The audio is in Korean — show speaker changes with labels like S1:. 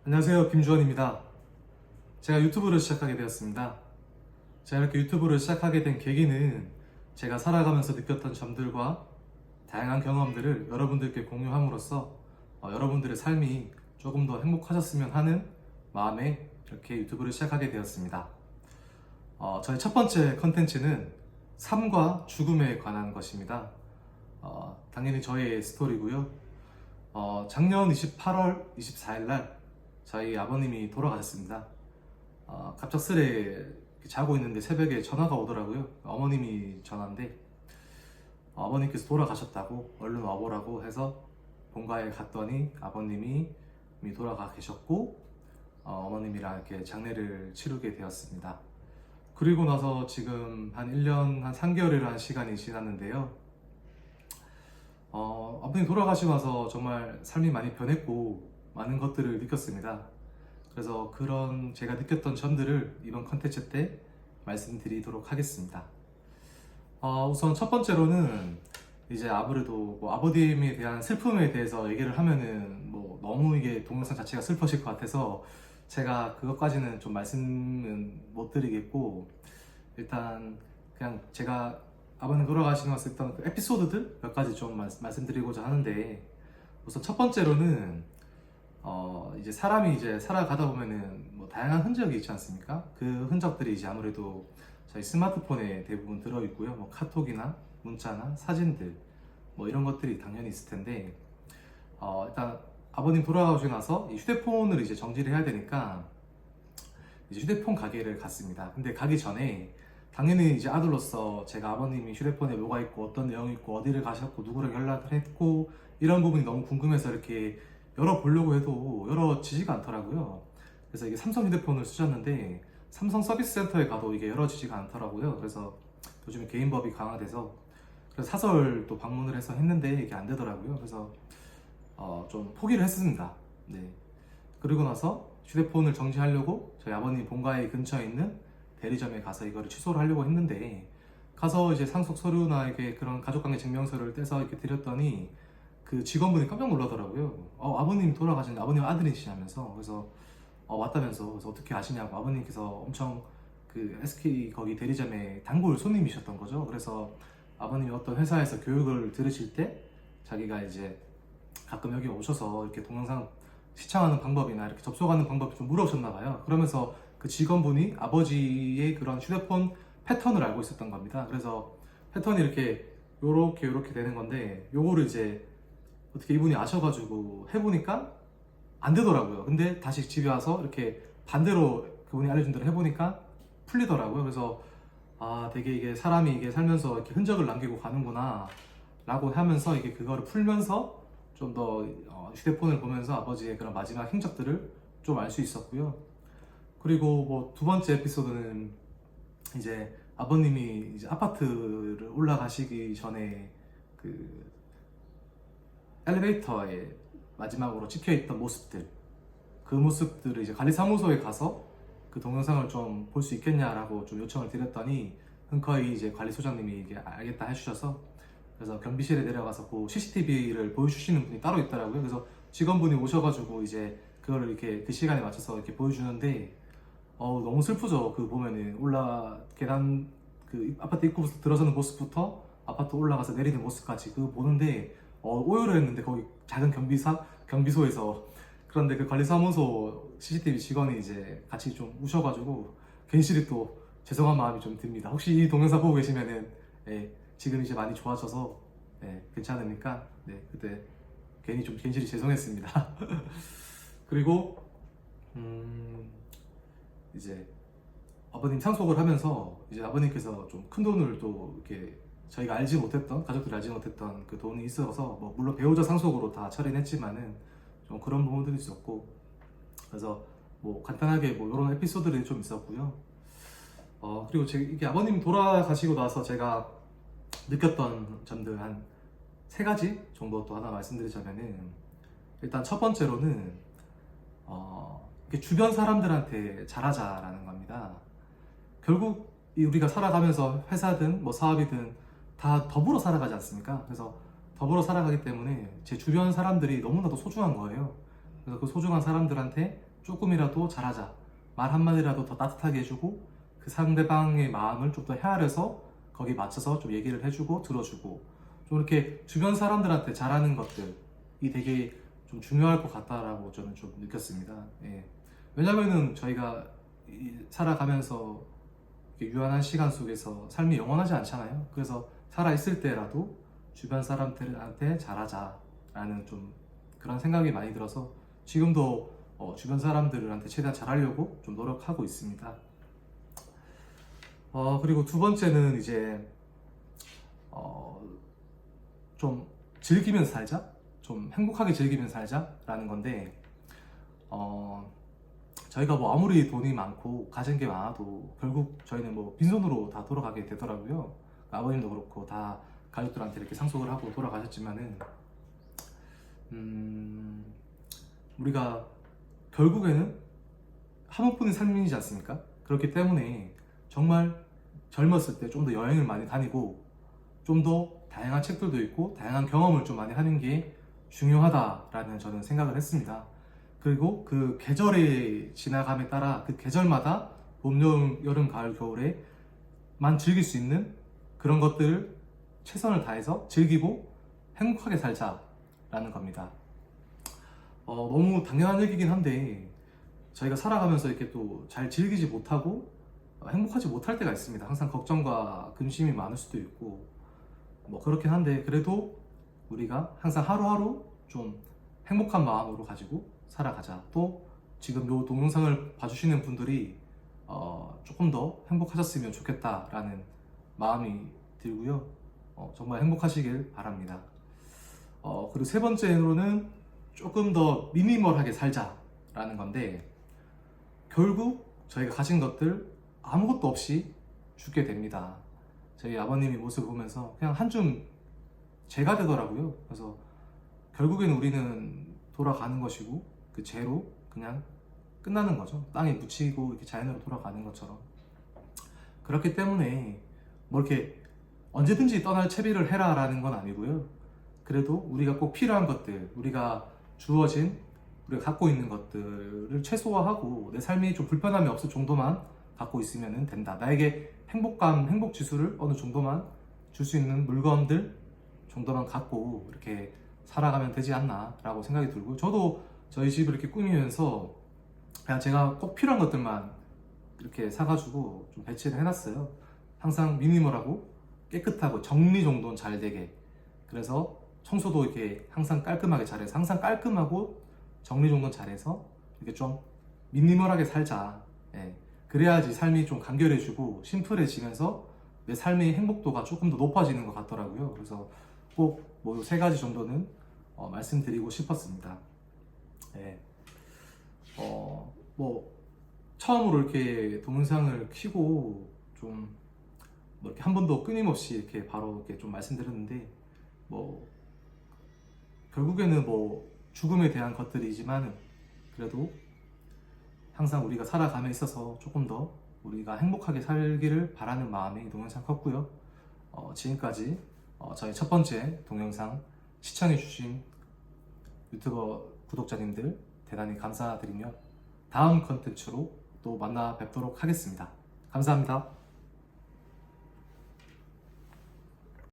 S1: 안녕하세요, 김주원입니다. 제가 유튜브를 시작하게 되었습니다. 제가 이렇게 유튜브를 시작하게 된 계기는 제가 살아가면서 느꼈던 점들과 다양한 경험들을 여러분들께 공유함으로써 여러분들의 삶이 조금 더 행복하셨으면 하는 마음에 이렇게 유튜브를 시작하게 되었습니다. 저의 첫 번째 컨텐츠는 삶과 죽음에 관한 것입니다. 당연히 저의 스토리고요. 작년 28월 24일 날 저희 아버님이 돌아가셨습니다. 갑작스레 자고 있는데 새벽에 전화가 오더라고요. 어머님이 전화인데 아버님께서 돌아가셨다고 얼른 와보라고 해서 본가에 갔더니 아버님이 이미 돌아가 계셨고 어머님이랑 이렇게 장례를 치르게 되었습니다. 그리고 나서 지금 한 1년 한 3개월이라는 시간이 지났는데요. 아버님 돌아가시고 나서 정말 삶이 많이 변했고 많은 것들을 느꼈습니다. 그래서 그런 제가 느꼈던 점들을 이번 컨텐츠 때 말씀드리도록 하겠습니다. 우선 첫 번째로는 이제 아무래도 뭐 아버님에 대한 슬픔에 대해서 얘기를 하면은 뭐 너무 이게 동영상 자체가 슬퍼질 것 같아서 제가 그것까지는 좀 말씀은 못 드리겠고, 일단 그냥 제가 아버님 돌아가시고 나서 했던 그 에피소드들 몇 가지 좀 말씀드리고자 하는데, 우선 첫 번째로는 이제 사람이 이제 살아가다 보면은 뭐 다양한 흔적이 있지 않습니까? 그 흔적들이 이제 아무래도 저희 스마트폰에 대부분 들어있고요. 뭐 카톡이나 문자나 사진들 뭐 이런 것들이 당연히 있을 텐데, 일단 아버님 돌아가시고 나서 이 휴대폰을 이제 정지를 해야 되니까 이제 휴대폰 가게를 갔습니다. 근데 가기 전에 당연히 이제 아들로서 제가 아버님이 휴대폰에 뭐가 있고 어떤 내용이 있고 어디를 가셨고 누구랑 연락을 했고 이런 부분이 너무 궁금해서 이렇게 열어보려고 해도 열어지지가 않더라고요. 그래서 이게 삼성 휴대폰을 쓰셨는데 삼성 서비스 센터에 가도 이게 열어지지가 않더라고요. 그래서 요즘에 개인법이 강화돼서 그래서 사설도 방문을 해서 했는데 이게 안 되더라고요. 그래서 좀 포기를 했습니다. 네. 그리고 나서 휴대폰을 정지하려고 저희 아버님 본가에 근처에 있는 대리점에 가서 이거를 취소를 하려고 했는데, 가서 이제 상속 서류나 이게 그런 가족관계 증명서를 떼서 이렇게 드렸더니 그 직원분이 깜짝 놀라더라고요. 아버님 돌아가신 아버님 아들이시냐면서. 그래서 왔다면서. 그래서 어떻게 아시냐고. 아버님께서 엄청 그 SK 거기 대리점에 단골 손님이셨던 거죠. 그래서 아버님이 어떤 회사에서 교육을 들으실 때 자기가 이제 가끔 여기 오셔서 이렇게 동영상 시청하는 방법이나 이렇게 접속하는 방법을 좀 물어보셨나 봐요. 그러면서 그 직원분이 아버지의 그런 휴대폰 패턴을 알고 있었던 겁니다. 그래서 패턴이 이렇게 요렇게 되는 건데, 요거를 이제 어떻게 이분이 아셔가지고 해보니까 안 되더라고요. 근데 다시 집에 와서 이렇게 반대로 그분이 알려준 대로 해보니까 풀리더라고요. 그래서 되게 이게 사람이 이게 살면서 이렇게 흔적을 남기고 가는구나 라고 하면서 이게 그거를 풀면서 좀 더 휴대폰을 보면서 아버지의 그런 마지막 행적들을 좀 알 수 있었고요. 그리고 뭐 두 번째 에피소드는 이제 아버님이 이제 아파트를 올라가시기 전에 그 엘리베이터에 마지막으로 찍혀있던 모습들, 그 모습들을 이제 관리사무소에 가서 그 동영상을 좀 볼 수 있겠냐라고 좀 요청을 드렸더니 흔쾌히 이제 관리소장님이 이게 알겠다 해주셔서, 그래서 경비실에 내려가서 그 CCTV를 보여주시는 분이 따로 있더라고요. 그래서 직원분이 오셔가지고 이제 그거를 이렇게 그 시간에 맞춰서 이렇게 보여주는데 너무 슬프죠. 그 보면은 계단 그 아파트 입구부터 들어서는 모습부터 아파트 올라가서 내리는 모습까지 그 보는데 오열을 했는데, 거기 작은 경비소에서. 그런데 그 관리사무소 CCTV 직원이 이제 같이 좀 우셔가지고 괜시리 또 죄송한 마음이 좀 듭니다. 혹시 이 동영상 보고 계시면은 지금 이제 많이 좋아져서 괜찮으니까 그때 괜시리 죄송했습니다. 그리고 이제 아버님 상속을 하면서 이제 아버님께서 좀 큰 돈을 또 이렇게 저희가 알지 못했던, 가족들이 알지 못했던 그 돈이 있어서, 뭐 물론 배우자 상속으로 다 처리는 했지만은 좀 그런 부분들이 있었고, 그래서 뭐 간단하게 뭐 이런 에피소드들이 좀 있었고요. 그리고 이게 아버님 돌아가시고 나서 제가 느꼈던 점들 한 세 가지 정도 또 하나 말씀드리자면은, 일단 첫 번째로는 이렇게 주변 사람들한테 잘하자라는 겁니다. 결국 우리가 살아가면서 회사든 뭐 사업이든 다 더불어 살아가지 않습니까? 그래서 더불어 살아가기 때문에 제 주변 사람들이 너무나도 소중한 거예요. 그래서 그 소중한 사람들한테 조금이라도 잘하자, 말 한마디라도 더 따뜻하게 해주고 그 상대방의 마음을 좀 더 헤아려서 거기에 맞춰서 좀 얘기를 해주고 들어주고 좀 이렇게 주변 사람들한테 잘하는 것들이 되게 좀 중요할 것 같다라고 저는 좀 느꼈습니다. 예. 왜냐면은 저희가 살아가면서 유한한 시간 속에서 삶이 영원하지 않잖아요. 그래서 살아있을 때라도 주변 사람들한테 잘하자라는 좀 그런 생각이 많이 들어서 지금도 주변 사람들한테 최대한 잘하려고 좀 노력하고 있습니다. 그리고 두 번째는 이제 좀 즐기면서 살자, 좀 행복하게 즐기면서 살자라는 건데 저희가 뭐 아무리 돈이 많고 가진 게 많아도 결국 저희는 뭐 빈손으로 다 돌아가게 되더라고요. 아버님도 그렇고 다 가족들한테 이렇게 상속을 하고 돌아가셨지만은 우리가 결국에는 한 번뿐인 삶이지 않습니까? 그렇기 때문에 정말 젊었을 때 좀 더 여행을 많이 다니고 좀 더 다양한 책들도 읽고 다양한 경험을 좀 많이 하는 게 중요하다라는 저는 생각을 했습니다. 그리고 그 계절의 지나감에 따라 그 계절마다 봄, 여름, 가을, 겨울에만 즐길 수 있는 그런 것들을 최선을 다해서 즐기고 행복하게 살자라는 겁니다. 너무 당연한 얘기긴 한데 저희가 살아가면서 이렇게 또 잘 즐기지 못하고 행복하지 못할 때가 있습니다. 항상 걱정과 근심이 많을 수도 있고 뭐 그렇긴 한데 그래도 우리가 항상 하루하루 좀 행복한 마음으로 가지고 살아가자. 또 지금 이 동영상을 봐주시는 분들이 조금 더 행복하셨으면 좋겠다라는 마음이 들고요. 정말 행복하시길 바랍니다. 그리고 세 번째로는 조금 더 미니멀하게 살자라는 건데 결국 저희가 가진 것들 아무것도 없이 죽게 됩니다. 저희 아버님의 모습을 보면서 그냥 한 줌 재가 되더라고요. 그래서 결국에는 우리는 돌아가는 것이고 그 재로 그냥 끝나는 거죠. 땅에 묻히고 이렇게 자연으로 돌아가는 것처럼. 그렇기 때문에 뭐 이렇게 언제든지 떠날 채비를 해라라는 건 아니고요. 그래도 우리가 꼭 필요한 것들, 우리가 주어진 우리가 갖고 있는 것들을 최소화하고 내 삶이 좀 불편함이 없을 정도만 갖고 있으면 된다. 나에게 행복감, 행복 지수를 어느 정도만 줄 수 있는 물건들 정도만 갖고 이렇게 살아가면 되지 않나 라고 생각이 들고 저도 저희 집을 이렇게 꾸미면서 그냥 제가 꼭 필요한 것들만 이렇게 사가지고 좀 배치를 해놨어요. 항상 미니멀하고 깨끗하고 정리정돈 잘 되게. 그래서 청소도 이렇게 항상 깔끔하게 잘해서 항상 깔끔하고 정리정돈 잘해서 이렇게 좀 미니멀하게 살자. 예. 그래야지 삶이 좀 간결해지고 심플해지면서 내 삶의 행복도가 조금 더 높아지는 것 같더라고요. 그래서 꼭 뭐 세 가지 정도는 말씀드리고 싶었습니다. 예. 뭐 처음으로 이렇게 동영상을 켜고 좀 뭐 이렇게 한 번도 끊임없이 이렇게 바로 이렇게 좀 말씀드렸는데 뭐 결국에는 뭐 죽음에 대한 것들이지만 그래도 항상 우리가 살아감에 있어서 조금 더 우리가 행복하게 살기를 바라는 마음에 이 동영상 컸고요. 지금까지 저희 첫 번째 동영상 시청해주신 유튜버 구독자님들 대단히 감사드리며 다음 컨텐츠로 또 만나 뵙도록 하겠습니다. 감사합니다.